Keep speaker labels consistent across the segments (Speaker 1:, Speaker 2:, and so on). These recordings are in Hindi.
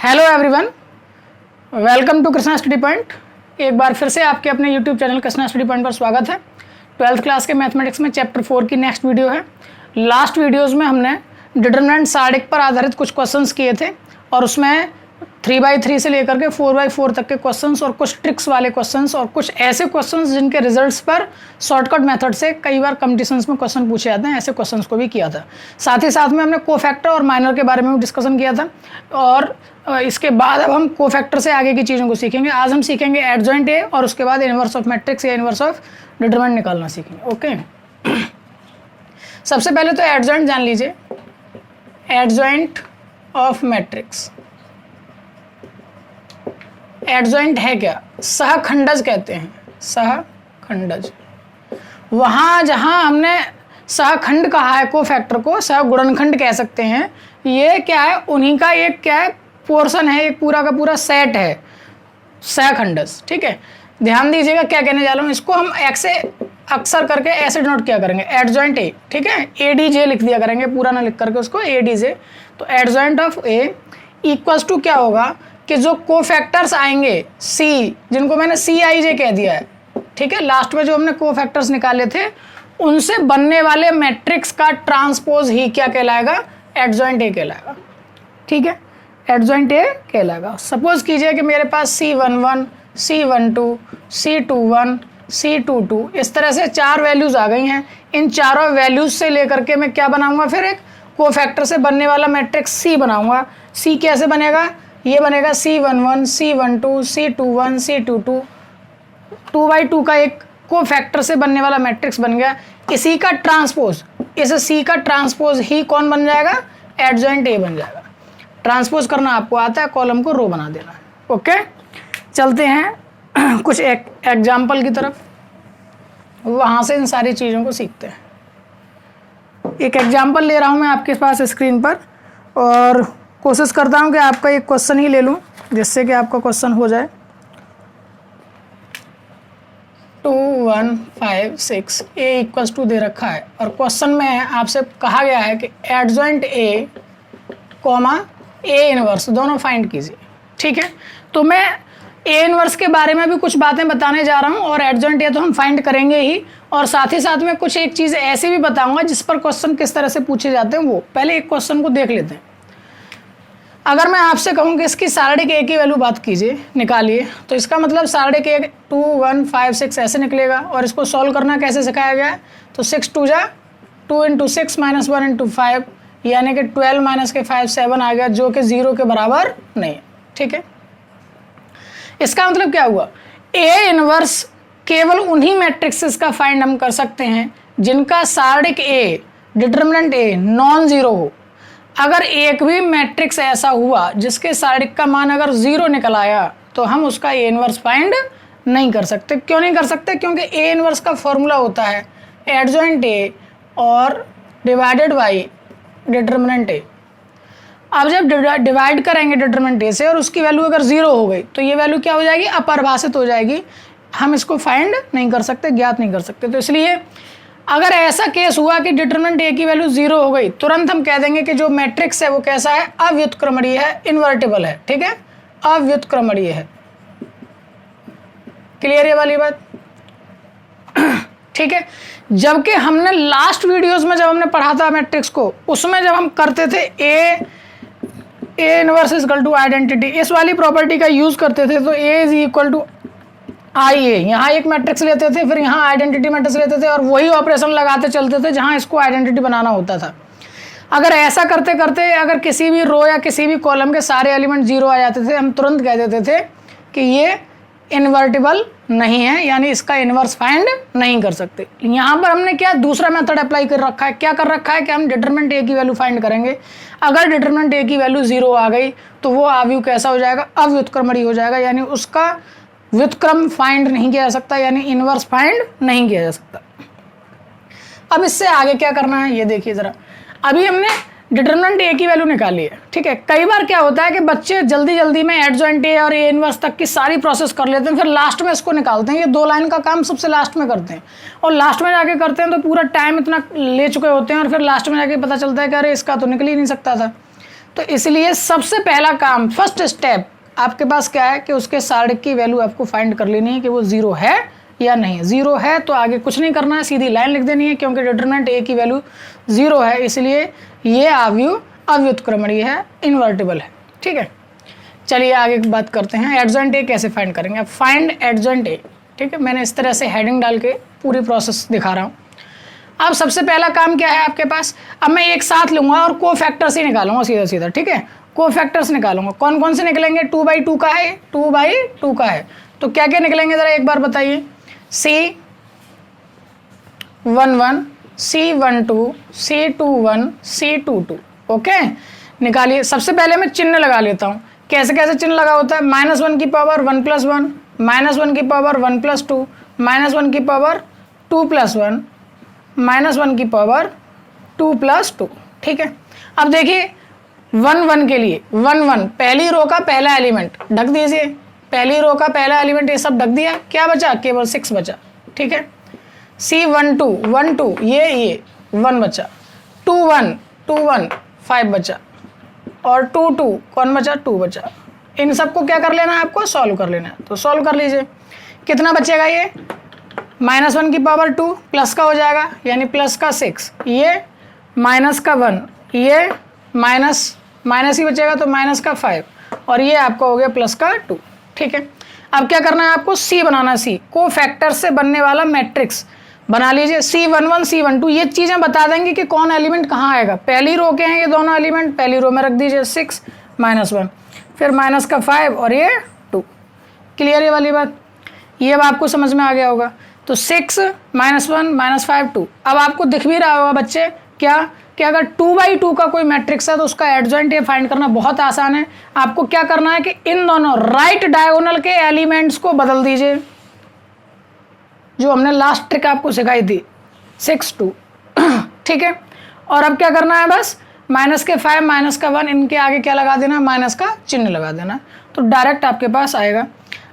Speaker 1: Hello everyone, welcome to Krishna study point. एक बार फिर से आपके अपने YouTube channel Krishna study point पर स्वागत है। 12th क्लास के मैथमेटिक्स में चैप्टर 4 की नेक्स्ट वीडियो है। लास्ट वीडियोस में हमने डिटरमिनेंट सार्डिक पर आधारित कुछ क्वेश्चंस किए थे और उसमें 3x3 से लेकर के 4x4 तक के क्वेश्चंस और कुछ ट्रिक्स वाले क्वेश्चंस और कुछ ऐसे क्वेश्चंस जिनके रिजल्ट्स पर शॉर्टकट मेथड से कई बार कॉम्पिटिशन्स में क्वेश्चन पूछे जाते हैं, ऐसे क्वेश्चंस को भी किया था। साथ ही साथ में हमने कोफैक्टर और माइनर के बारे में भी डिस्कशन किया था और इसके बाद अब हम कोफैक्टर से आगे की चीज़ों को सीखेंगे। आज हम सीखेंगे एडजॉइंट ए और उसके बाद इनवर्स ऑफ मैट्रिक्स या इनवर्स ऑफ डिटरमिनेंट निकालना सीखेंगे। ओके, सबसे पहले तो एडजॉइंट जान लीजिए। एडजॉइंट ऑफ मैट्रिक्स, एडजॉइंट है क्या? सहखंडज कहते हैं, सहखंडज। वहाँ जहाँ हमने सहखंड कहा है कोफैक्टर को, सहगुणनखंड कह सकते हैं। ये क्या है? उन्हीं का एक क्या है? पोर्शन है, एक पूरा का पूरा सेट है सहखंडज। ठीक है, ध्यान दीजिएगा क्या कहने जा रहा हूँ। इसको हम एक से अक्सर करके ऐसे डिनोट किया करेंगे, एडजॉइंट ए। ठीक है, एडीजे लिख दिया करेंगे, पूरा ना लिख करके उसको एडीजे। तो adjoint of A equals to क्या होगा कि जो कोफैक्टर्स आएंगे सी, जिनको मैंने सी आई जे कह दिया है। ठीक है, लास्ट में जो हमने कोफैक्टर्स निकाले थे उनसे बनने वाले मैट्रिक्स का ट्रांसपोज ही क्या कहलाएगा? एडजॉइंट ए कहलाएगा। ठीक है, एडजॉइंट ए कहलाएगा। सपोज कीजिए कि मेरे पास C11, C12, C21, C22 इस तरह से 4 वैल्यूज़ आ गई हैं। इन चारों वैल्यूज़ से लेकर के मैं क्या बनाऊंगा? फिर एक कोफैक्टर से बनने वाला मैट्रिक्स C बनाऊंगा। C कैसे बनेगा? ये बनेगा C11, C12, C21, C22, 2x2 का एक कोफैक्टर से बनने वाला मैट्रिक्स बन गया। इसी का ट्रांसपोज, इस C का ट्रांसपोज ही कौन बन जाएगा? एडजॉइंट ए बन जाएगा। ट्रांसपोज करना आपको आता है, कॉलम को रो बना देना है। ओके, चलते हैं कुछ एग्जाम्पल की तरफ, वहाँ से इन सारी चीज़ों को सीखते हैं। एक एग्जाम्पल ले रहा हूँ मैं आपके पास स्क्रीन पर और कोशिश करता हूँ कि आपका एक क्वेश्चन ही ले लूँ जिससे कि आपका क्वेश्चन हो जाए। 2, 1, 5, 6 ए इक्वल्स टू दे रखा है और क्वेश्चन में आपसे कहा गया है कि adjoint A comma A inverse दोनों फाइंड कीजिए। ठीक है, तो मैं ए इनवर्स के बारे में भी कुछ बातें बताने जा रहा हूँ और एडजॉइंट ए तो हम फाइंड करेंगे ही, और साथ ही साथ में कुछ एक चीज़ ऐसी भी बताऊंगा जिस पर क्वेश्चन किस तरह से पूछे जाते हैं। वो पहले एक क्वेश्चन को देख लेते हैं। अगर मैं आपसे कहूँ कि इसकी सार्डिक ए की वैल्यू बात कीजिए, निकालिए, तो इसका मतलब सार्डिक ए 2, 1, 5, 6 ऐसे निकलेगा। और इसको सॉल्व करना कैसे सिखाया गया है? तो 6 2 जा 2 × 6 - 1 × 5 यानी कि 12 - के 5 7 आ गया, जो कि 0 के बराबर नहीं है। ठीक है, इसका मतलब क्या हुआ? ए इनवर्स केवल उन्हीं मैट्रिक्सेस का फाइंड हम कर सकते हैं जिनका सार्डिक ए, डिटरमिनेंट ए नॉन जीरो हो। अगर एक भी मैट्रिक्स ऐसा हुआ जिसके सार्डिक का मान अगर 0 निकल आया तो हम उसका ए इनवर्स फाइंड नहीं कर सकते। क्यों नहीं कर सकते? क्योंकि ए इनवर्स का फॉर्मूला होता है एडजॉइंट ए और डिवाइडेड बाई डिटरमिनेंट ए। अब जब डिवाइड करेंगे डिटरमिनेंट ए से और उसकी वैल्यू अगर 0 हो गई तो ये वैल्यू क्या हो जाएगी? अपरिभाषित हो जाएगी। हम इसको फाइंड नहीं कर सकते, ज्ञात नहीं कर सकते। तो इसलिए अगर ऐसा केस हुआ कि डिटरमिनेंट ए की वैल्यू 0 हो गई, तुरंत हम कह देंगे कि जो मैट्रिक्स है वो कैसा है? अव्युत्क्रमणीय है, इन्वर्टिबल है। ठीक है, अव्युत्क्रमणीय है। क्लियर ये वाली बात? ठीक है, जबकि हमने लास्ट वीडियोस में जब हमने पढ़ा था मैट्रिक्स को, उसमें जब हम करते थे A inverse is equal to identity, इस वाली प्रॉपर्टी का यूज करते थे, तो A is equal to I A, यहाँ एक मैट्रिक्स लेते थे, फिर यहाँ आइडेंटिटी मैट्रिक्स लेते थे और वही ऑपरेशन लगाते चलते थे जहाँ इसको आइडेंटिटी बनाना होता था। अगर ऐसा करते करते अगर किसी भी रो या किसी भी कॉलम के सारे एलिमेंट 0 आ जाते थे, हम तुरंत कह देते थे कि ये इन्वर्टिबल नहीं है, यानी इसका इनवर्स फाइंड नहीं कर सकते। यहाँ पर हमने क्या दूसरा मेथड अप्लाई कर रखा है? क्या कर रखा है कि हम डिटरमिनेंट ए की वैल्यू फाइंड करेंगे। अगर डिटरमिनेंट ए की वैल्यू 0 आ गई तो वो अवयव कैसा हो जाएगा? अव्युत्क्रमणीय हो जाएगा, यानी उसका व्युत्क्रम फाइंड नहीं किया जा सकता, यानी इनवर्स फाइंड नहीं किया जा सकता। अब इससे आगे क्या करना है ये देखिए जरा। अभी हमने डिटरमिनेंट ए की वैल्यू निकाली है। ठीक है, कई बार क्या होता है कि बच्चे जल्दी जल्दी में एडजॉइंट ए और ए इनवर्स तक की सारी प्रोसेस कर लेते हैं, फिर लास्ट में इसको निकालते हैं। ये 2 लाइन का काम सबसे लास्ट में करते हैं और लास्ट में जाके करते हैं तो पूरा टाइम इतना ले चुके होते हैं और फिर लास्ट में जाके पता चलता है कि अरे इसका तो निकल ही नहीं सकता था। तो इसलिए सबसे पहला काम, फर्स्ट स्टेप आपके पास क्या है कि उसके सार्डिक की वैल्यू आपको फाइंड कर लेनी है कि वो 0 है या नहीं। 0 है तो आगे कुछ नहीं करना है, सीधी लाइन लिख देनी है, क्योंकि डिटरमिनेंट ए की वैल्यू 0 है, इसलिए ये अवयव अव्युत्क्रमणीय है, इन्वर्टिबल है। ठीक है, चलिए आगे बात करते हैं एडजॉइंट ए कैसे फाइंड करेंगे। अब फाइंड एडजॉइंट ए, ठीक है, मैंने इस तरह से हेडिंग डाल के पूरी प्रोसेस दिखा रहा हूँ। अब सबसे पहला काम क्या है आपके पास, अब मैं एक साथ लूंगा और को फैक्टर्स ही निकालूंगा सीधा सीधा। ठीक है, को फैक्टर्स निकालूंगा, कौन कौन से निकलेंगे, 2/2 का है, 2/2 का है, तो क्या क्या निकलेंगे ज़रा एक बार बताइए। C11, C12, C21, C22, okay निकालिए। सबसे पहले मैं चिन्ह लगा लेता हूँ। कैसे कैसे चिन्ह लगा होता है, -1 की पावर 1 + 1, -1 की पावर 1 + 2, -1 की पावर 2 + 1, -1 की पावर 2 + 2। ठीक है, अब देखिए 1 1 के लिए 1 1 पहली रो का पहला एलिमेंट ढक दीजिए, पहली रो का पहला एलिमेंट ये सब ढक दिया, क्या बचा, केवल 6 बचा। ठीक है, C12 1 2 ये 1 बचा, 2 1 2 1 5 बचा, और 2 2 कौन बचा, 2 बचा। इन सबको क्या कर लेना है, आपको सॉल्व कर लेना है, तो सॉल्व कर लीजिए। कितना बचेगा, ये -1 की पावर 2 प्लस का हो जाएगा, यानी प्लस का 6, ये माइनस का 1, ये माइनस ही बचेगा तो माइनस का 5, और ये आपका हो गया प्लस का 2। ठीक है, अब क्या करना है आपको, सी बनाना है। सी को फैक्टर से बनने वाला मैट्रिक्स बना लीजिए। C11 C12 ये चीज़ें बता देंगे कि कौन एलिमेंट कहाँ आएगा। पहली रो के हैं ये दोनों एलिमेंट, पहली रो में रख दीजिए 6 -1, फिर माइनस का 5 और ये 2। क्लियर ये वाली बात, ये अब आपको समझ में आ गया होगा। तो 6 -1 -5 2। अब आपको दिख भी रहा होगा बच्चे क्या कि अगर 2/2 का कोई मैट्रिक्स है तो उसका एडजॉइंट ए फाइंड करना बहुत आसान है। आपको क्या करना है कि इन दोनों राइट डायगोनल के एलिमेंट्स को बदल दीजिए, जो हमने लास्ट ट्रिक आपको सिखाई थी 6 2। ठीक है, और अब क्या करना है, बस -5 -1 इनके आगे क्या लगा देना, माइनस का चिन्ह लगा देना, तो डायरेक्ट आपके पास आएगा।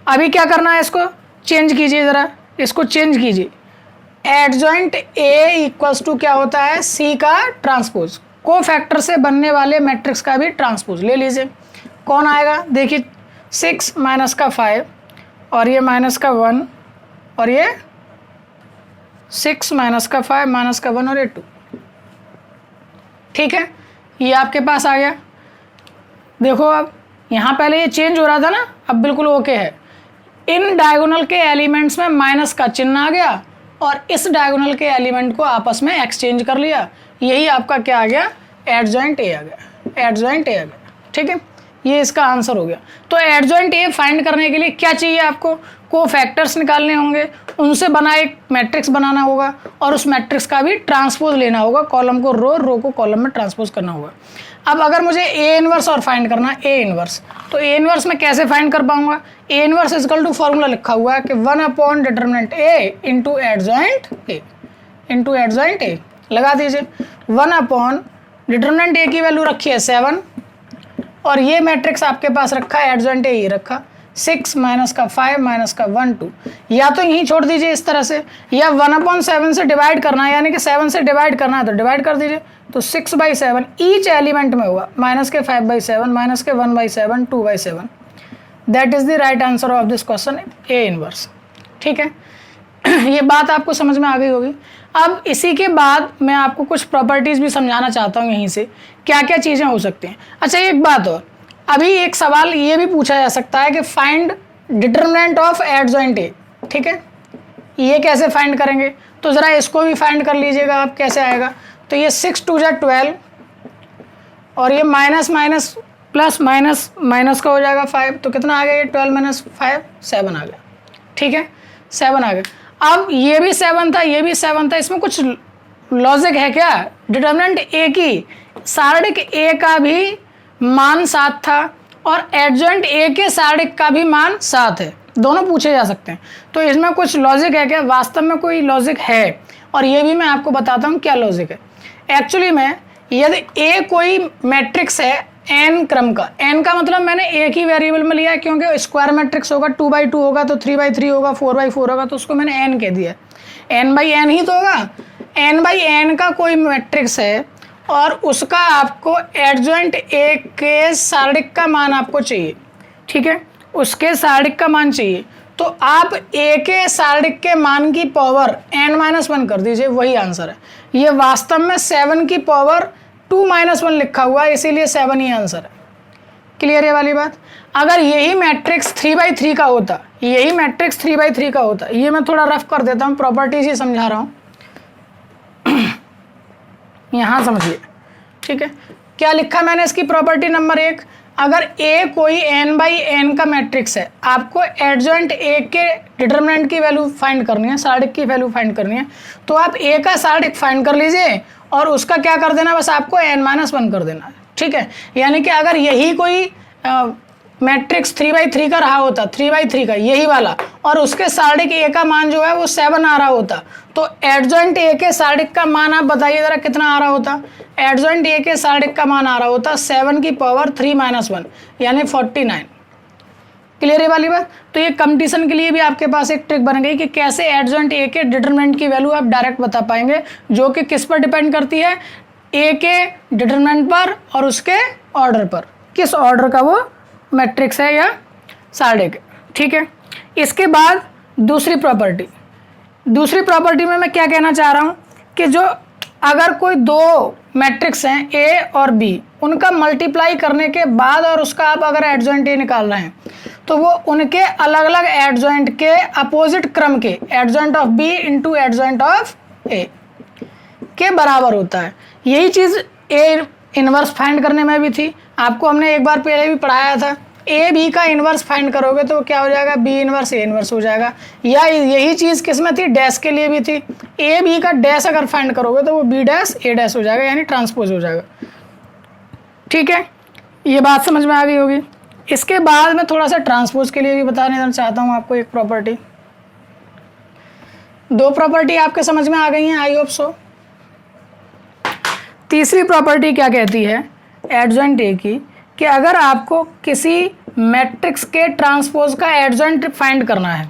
Speaker 1: अभी क्या करना है, इसको चेंज कीजिए, ज़रा इसको चेंज कीजिए। एडजॉइंट ए = क्या होता है, सी का ट्रांसपोज, को फैक्टर से बनने वाले मैट्रिक्स का भी ट्रांसपोज ले लीजिए। कौन आएगा, देखिए 6 -5 और ये -1 और ये 6 -5 -1 और ये 2। ठीक है, ये आपके पास आ गया। देखो अब यहाँ पहले ये चेंज हो रहा था ना, अब बिल्कुल ओके है। इन डायगोनल के एलिमेंट्स में माइनस का चिन्ह आ गया और इस डायगोनल के एलिमेंट को आपस में एक्सचेंज कर लिया, यही आपका क्या आ गया, एडजॉइंट ए आ गया, एडजॉइंट ए आ गया। ठीक है, ये इसका आंसर हो गया। तो एडजॉइंट ए फाइंड करने के लिए क्या चाहिए आपको, को फैक्टर्स निकालने होंगे, उनसे बना एक मैट्रिक्स बनाना होगा और उस मैट्रिक्स का भी ट्रांसपोज लेना होगा, कॉलम को रो को कॉलम में ट्रांसपोज करना होगा। अब अगर मुझे ए इनवर्स और फाइंड करना ए इनवर्स, तो ए इनवर्स मैं कैसे फाइंड कर पाऊंगा, ए इनवर्स = फॉर्मूला लिखा हुआ है कि 1 determinant A into adjoint A लगा दीजिए। 1 डिटरमिनेंट ए की वैल्यू रखी है 7 और ये मैट्रिक्स आपके पास रखा है एडजॉइंट ए, ये रखा 6 -5 -1 2। या तो यहीं छोड़ दीजिए इस तरह से, या 1/7 से डिवाइड करना है, यानी कि 7 से डिवाइड करना है तो डिवाइड कर दीजिए, तो 6/7 ईच एलिमेंट में होगा, -5/7 -1/7 2/7। That is the right answer of this question, A inverse. ठीक है, ये बात आपको समझ में आ गई होगी। अब इसी के बाद मैं आपको कुछ प्रॉपर्टीज भी समझाना चाहता हूँ, यहीं से क्या क्या चीज़ें हो सकती हैं। अच्छा एक बात और, अभी एक सवाल ये भी पूछा जा सकता है कि find determinant of adjoint A. ठीक है, ये कैसे फाइंड करेंगे, तो ज़रा इसको भी फाइंड कर लीजिएगा आप, कैसे आएगा। तो ये 6 2 12 और ये माइनस प्लस माइनस का हो जाएगा 5, तो कितना आ गया, ये 12 - 5 7 आ गया। ठीक है, 7 आ गया। अब ये भी 7 था, ये भी 7 था, इसमें कुछ लॉजिक है क्या, डिटरमिनेंट ए की सार्डिक ए का भी मान 7 था और एडजॉइंट ए के सार्डिक का भी मान 7 है, दोनों पूछे जा सकते हैं। तो इसमें कुछ लॉजिक है क्या, वास्तव में कोई लॉजिक है, और ये भी मैं आपको बताता हूँ क्या लॉजिक है। एक्चुअली में यदि ए कोई मैट्रिक्स है n क्रम का, n का मतलब मैंने एक ही वेरिएबल में लिया है, क्योंकि स्क्वायर मैट्रिक्स होगा 2/2 होगा तो 3/3 होगा, 4/4 होगा, तो उसको मैंने n कह दिया। n/n ही तो होगा, n/n का कोई मैट्रिक्स है और उसका आपको एडजॉइंट ए के सारणिक का मान आपको चाहिए, ठीक है, उसके सारणिक का मान चाहिए, तो आप ए के सारणिक के मान की पावर n-1 कर दीजिए, वही आंसर है। ये वास्तव में 7 की पावर 2-1 लिखा हुआ है, इसीलिए 7 ही आंसर है। क्लियर है वाली बात। अगर यही मैट्रिक्स 3/3 का होता, यही मैट्रिक्स 3/3 का होता, ये मैं थोड़ा रफ कर देता हूँ, प्रॉपर्टीज ही समझा रहा हूँ यहाँ समझिए, ठीक है। क्या लिखा मैंने इसकी प्रॉपर्टी नंबर 1, अगर A कोई n/n का मैट्रिक्स है, आपको एडजॉइंट A के डिटरमिनेंट की वैल्यू फाइंड करनी है, सारणिक की वैल्यू फाइंड करनी है, तो आप A का सारणिक फाइंड कर लीजिए और उसका क्या कर देना, बस आपको n-1 कर देना है, ठीक है। यानी कि अगर यही कोई मैट्रिक्स 3/3 का रहा होता, 3/3 का यही वाला, और उसके सारणिक A का मान जो है वो 7 आ रहा होता, तो एडजॉइंट A के सारणिक का मान आप बताइए ज़रा कितना आ रहा होता। एडजॉइंट A के सारणिक का मान आ रहा होता 7 की पावर 3-1 यानी 49। क्लियर है वाली बात। तो ये कंपटीशन के लिए भी आपके पास एक ट्रिक बन गई कि कैसे एडजॉइंट A के डिटरमिनेंट की वैल्यू आप डायरेक्ट बता पाएंगे, जो कि किस पर डिपेंड करती है, A के डिटरमिनेंट पर और उसके ऑर्डर पर, किस ऑर्डर का वो मैट्रिक्स है या सारणिक, ठीक है। इसके बाद दूसरी प्रॉपर्टी में मैं क्या कहना चाह रहा हूँ कि जो अगर कोई दो मैट्रिक्स हैं A और B, उनका मल्टीप्लाई करने के बाद और उसका आप अगर एडजॉइंट A निकाल रहे हैं, तो वो उनके अलग अलग एडजॉइंट के अपोजिट क्रम के adjoint of B into adjoint of A के बराबर होता है। यही चीज़ A इनवर्स फाइंड करने में भी थी, आपको हमने एक बार पहले भी पढ़ाया था। ए बी का इनवर्स फाइंड करोगे तो क्या हो जाएगा, बी इनवर्स ए इनवर्स हो जाएगा। या यही चीज़ किस में थी, डैश के लिए भी थी, ए बी का डैश अगर फाइंड करोगे तो वो बी डैश ए डैश हो जाएगा, यानी ट्रांसपोज हो जाएगा, ठीक है। ये बात समझ में आ गई होगी। इसके बाद मैं थोड़ा सा ट्रांसपोज के लिए भी बताने देना चाहता हूँ आपको एक प्रॉपर्टी। दो प्रॉपर्टी आपके समझ में आ गई हैं, आई होप सो। तीसरी प्रॉपर्टी क्या कहती है एडजॉइंट ए की, कि अगर आपको किसी मैट्रिक्स के ट्रांसपोज का एडजॉइंट फाइंड करना है,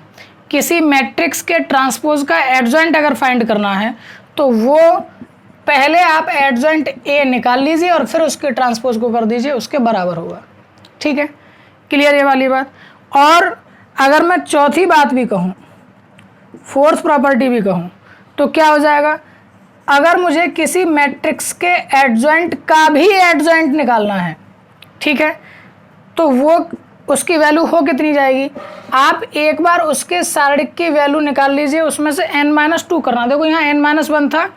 Speaker 1: किसी मैट्रिक्स के ट्रांसपोज का एडजॉइंट अगर फाइंड करना है, तो वो पहले आप एडजॉइंट ए निकाल लीजिए और फिर उसके ट्रांसपोज को कर दीजिए, उसके बराबर होगा, ठीक है। क्लियर ये वाली बात। और अगर मैं चौथी बात भी कहूँ, फोर्थ प्रॉपर्टी भी कहूँ, तो क्या हो जाएगा, अगर मुझे किसी मैट्रिक्स के एडजॉइंट का भी एडजॉइंट निकालना है, ठीक है, तो वो उसकी वैल्यू हो कितनी जाएगी, आप एक बार उसके सारणिक की वैल्यू निकाल लीजिए, उसमें से n-2 करना। देखो यहाँ n-1 था,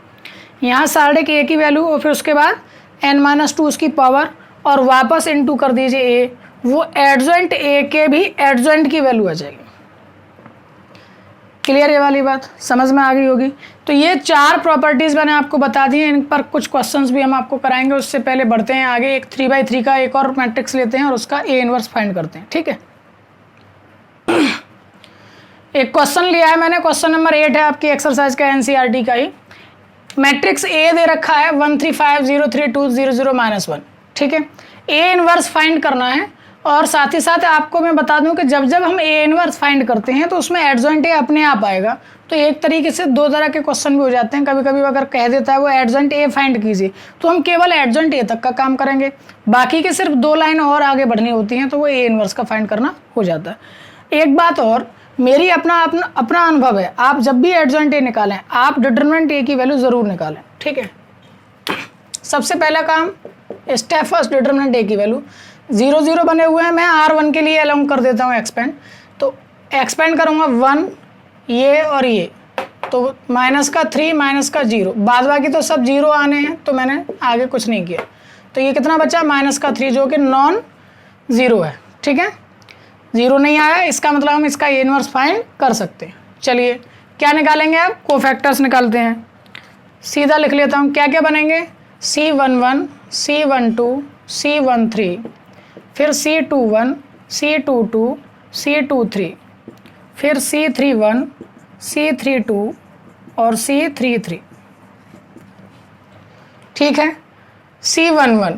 Speaker 1: यहाँ सारणिक A की वैल्यू और फिर उसके बाद n-2 उसकी पावर और वापस इनटू कर दीजिए A, वो एडजॉइंट A के भी एडजॉइंट की वैल्यू आ जाएगी। क्लियर ये वाली बात समझ में आ गई होगी। तो ये चार प्रॉपर्टीज़ मैंने आपको बता दी हैं, इन पर कुछ क्वेश्चंस भी हम आपको कराएंगे। उससे पहले बढ़ते हैं आगे, एक 3/3 का एक और मैट्रिक्स लेते हैं और उसका A इनवर्स फाइंड करते हैं, ठीक है। एक क्वेश्चन लिया है मैंने, क्वेश्चन नंबर 8 है आपकी एक्सरसाइज का, NCERT का ही। मैट्रिक्स A दे रखा है 1 3 5 0 3 2 0 0 -1, ठीक है। A इनवर्स फाइंड करना है और साथ ही साथ आपको मैं बता दूं कि जब जब हम A इनवर्स फाइंड करते हैं तो उसमें एडजॉइंट A अपने आप आएगा। तो एक तरीके से दो तरह के क्वेश्चन भी हो जाते हैं। कभी कभी अगर कह देता है वो एडजॉइंट A फाइंड कीजिए, तो हम केवल एडजॉइंट A तक का काम करेंगे, बाकी के सिर्फ 2 लाइन और आगे बढ़नी होती हैं, तो वो A इनवर्स का फाइंड करना हो जाता है। एक बात और, मेरी अपना अनुभव है, आप जब भी एडजॉइंट A निकालें, आप डिटरमिनेंट A की वैल्यू ज़रूर निकालें, ठीक है। सबसे पहला काम, स्टेप फर्स्ट, डिटरमिनेंट A की वैल्यू 0 0 बने हुए हैं, मैं R1 के लिए अलाउंग कर देता हूँ एक्सपेंड, तो एक्सपेंड करूँगा 1 ये और ये, तो -3 -0, बाद बाकी तो सब 0 आने हैं, तो मैंने आगे कुछ नहीं किया। तो ये कितना बचा, -3, जो कि नॉन ज़ीरो है, ठीक है। 0 नहीं आया, इसका मतलब हम इसका A इनवर्स फाइंड कर सकते हैं। चलिए क्या निकालेंगे, अब कोफैक्टर्स निकालते हैं। सीधा लिख लेता हूँ, क्या क्या बनेंगे, C11 C12 C13, फिर C21 C22 C23, फिर C31 C32 और C33, ठीक है। C11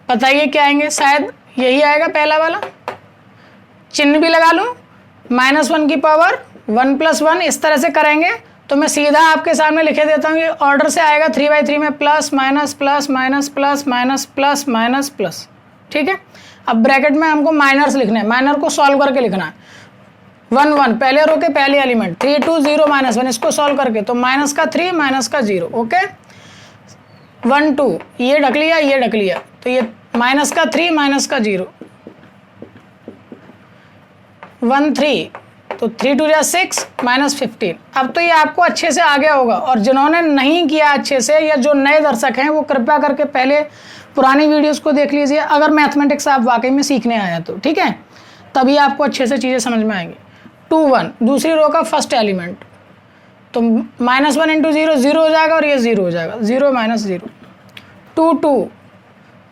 Speaker 1: बताइए क्या आएंगे, शायद यही आएगा पहला वाला, चिन्ह भी लगा लूँ, -1 की पावर 1 + 1, इस तरह से करेंगे तो मैं सीधा आपके सामने लिखे देता हूँ, ये ऑर्डर से आएगा 3/3 में plus minus plus minus plus minus plus minus plus, ठीक है। अब ब्रैकेट में हमको माइनर्स लिखना है, माइनर को सॉल्व करके लिखना है। 1 1 पहले रो के पहले एलिमेंट, 3 2 0 -1 इसको सॉल्व करके, तो माइनस का 3 माइनस का 0, ओके। 1 2 ये ढक लिया, ये ढक लिया, तो ये माइनस का 3 माइनस का 0, 1 3 तो 3 2 6 -15। अब तो ये आपको अच्छे से आ गया होगा, और जिन्होंने नहीं किया अच्छे से या जो नए दर्शक हैं वो कृपया करके पहले पुरानी वीडियोस को देख लीजिए, अगर मैथमेटिक्स आप वाकई में सीखने आए हैं तो, ठीक है, तभी आपको अच्छे से चीज़ें समझ में आएंगी। 2 1 दूसरी रो का फर्स्ट एलिमेंट, तो -1 × 0 0 हो जाएगा और ये 0 हो जाएगा, 0 - 0। 2 2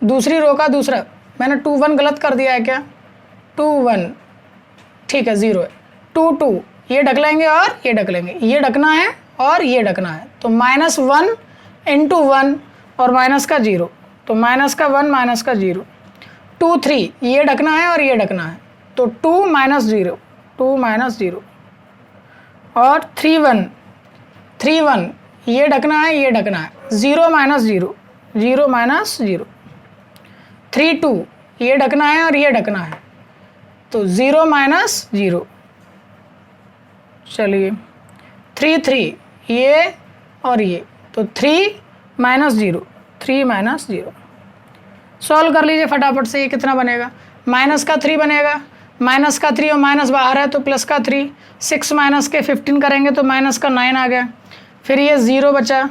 Speaker 1: दूसरी रो का दूसरा, मैंने 2 1 गलत कर दिया है क्या, 2 1 ठीक है 0 है। 2 2 ये ढक लेंगे और ये ढक लेंगे, ये ढकना है और ये ढकना है, तो -1 × 1 और माइनस का 0, तो माइनस का 1 माइनस का 0। 2 3 ये ढकना है और ये ढकना है, तो 2 - 0 2 - 0। और 3 1 ये ढकना है, ये ढकना है, 0 - 0 0 - 0। 3 2 ये ढकना है और ये ढकना है, तो 0 - 0। चलिए 3 3 ये और ये, तो 3 - 0 3 - 0। सॉल्व कर लीजिए फटाफट से, ये कितना बनेगा, माइनस का 3 बनेगा, माइनस का 3 और माइनस बाहर है तो प्लस का 3, 6 माइनस के 15 करेंगे तो माइनस का 9 आ गया, फिर ये 0 बचा,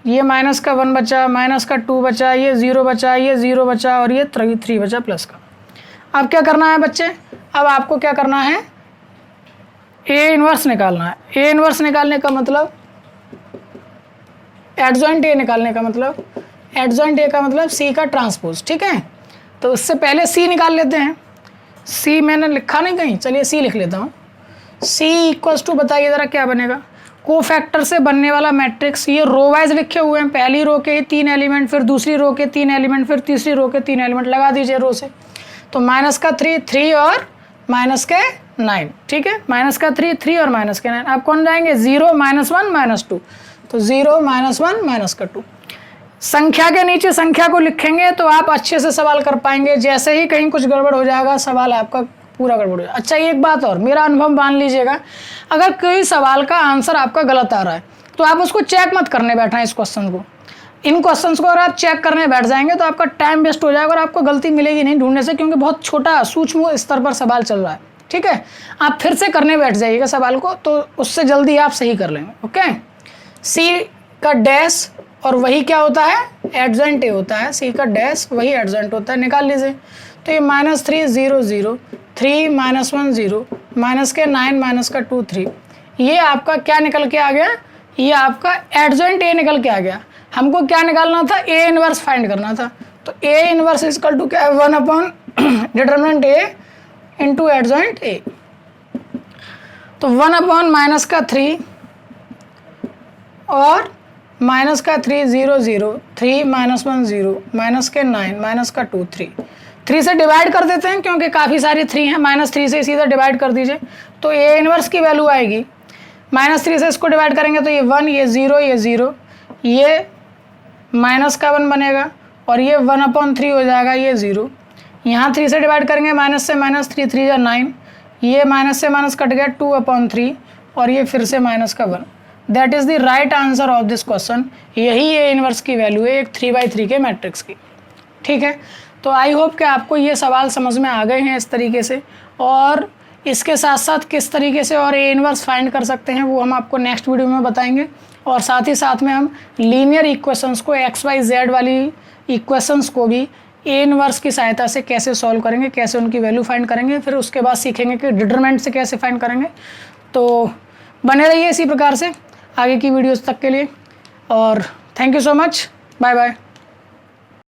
Speaker 1: ये माइनस का 1 बचा, माइनस का 2 बचा, ये 0 बचा, ये 0 बचा और ये 3 बचा प्लस का। अब क्या करना है बच्चे, अब आपको क्या करना है, ए इन्वर्स निकालना है। ए इन्वर्स निकालने का मतलब एडजॉइंट ए निकालने का मतलब, एडजॉइंट ए का मतलब सी का ट्रांसपोज, ठीक है। तो उससे पहले सी निकाल लेते हैं। सी मैंने लिखा नहीं कहीं, चलिए सी लिख लेता हूँ। सी इक्वल्स टू बताइए ज़रा क्या बनेगा, कोफैक्टर से बनने वाला मैट्रिक्स, ये रो वाइज लिखे हुए हैं, पहली रो के 3 एलिमेंट, फिर दूसरी रो के 3 एलिमेंट, फिर तीसरी रो के 3 एलिमेंट, लगा दीजिए रो से। तो माइनस का 3 और माइनस के 9, ठीक है, माइनस का 3 और माइनस के 9। अब कौन जाएंगे, 0 -1 -2, तो 0 -1 माइनस का 2। संख्या के नीचे संख्या को लिखेंगे तो आप अच्छे से सवाल कर पाएंगे, जैसे ही कहीं कुछ गड़बड़ हो जाएगा सवाल आपका पूरा गड़बड़ हो जाएगा। अच्छा एक बात और, मेरा अनुभव मान लीजिएगा, अगर कोई सवाल का आंसर आपका गलत आ रहा है तो आप उसको चेक मत करने बैठना, इस क्वेश्चन को, इन क्वेश्चंस को अगर आप चेक करने बैठ जाएंगे तो आपका टाइम वेस्ट हो जाएगा और आपको गलती मिलेगी नहीं ढूंढने से, क्योंकि बहुत छोटा सूक्ष्म स्तर पर सवाल चल रहा है, ठीक है। आप फिर से करने बैठ जाइएगा सवाल को, तो उससे जल्दी आप सही कर लेंगे, ओके। सी का डैश और वही क्या होता है, एडजॉइंट ए होता है, सी का डैश वही एडजॉइंट होता है, निकाल लीजिए। तो ये -3 0 0, 3 -1 0, माइनस के 9 माइनस का 2 3, ये आपका क्या निकल के आ गया, ये आपका एडजॉइंट ए निकल के आ गया। हमको क्या निकालना था, ए इनवर्स फाइंड करना था, तो ए इनवर्स इक्वल टू क्या है, 1 determinant A into adjoint A. तो 1 माइनस का 3 और माइनस का 3 0 0, 3 -1 0, माइनस के 9 माइनस का 2 3 से डिवाइड कर देते हैं क्योंकि काफ़ी सारी 3 हैं, -3 से सीधा डिवाइड कर दीजिए, तो ए इनवर्स की वैल्यू आएगी, -3 से इसको डिवाइड करेंगे तो ये 1, ये 0, ये 0, ये माइनस का 1 बनेगा और ये 1/3 हो जाएगा, ये 0, यहाँ 3 से डिवाइड करेंगे, माइनस से माइनस 3 3 या 9, ये माइनस से माइनस कट गया 2/3 और ये फिर से माइनस का 1। That is the right answer of this question. यही ए इनवर्स की वैल्यू है एक 3/3 के मैट्रिक्स की, ठीक है। तो आई होप कि आपको ये सवाल समझ में आ गए हैं इस तरीके से, और इसके साथ साथ किस तरीके से और ए इनवर्स फाइंड कर सकते हैं वो हम आपको नेक्स्ट वीडियो में बताएंगे, और साथ ही साथ में हम लीनियर इक्वेशंस को, XYZ वाली इक्वेशंस को भी ए इनवर्स की सहायता से कैसे सॉल्व करेंगे, कैसे उनकी वैल्यू फाइंड करेंगे, फिर उसके बाद सीखेंगे कि डिटरमिनेंट से कैसे फाइंड करेंगे। तो बने रहिए इसी प्रकार से आगे की वीडियोस तक के लिए, और thank you so much, bye bye.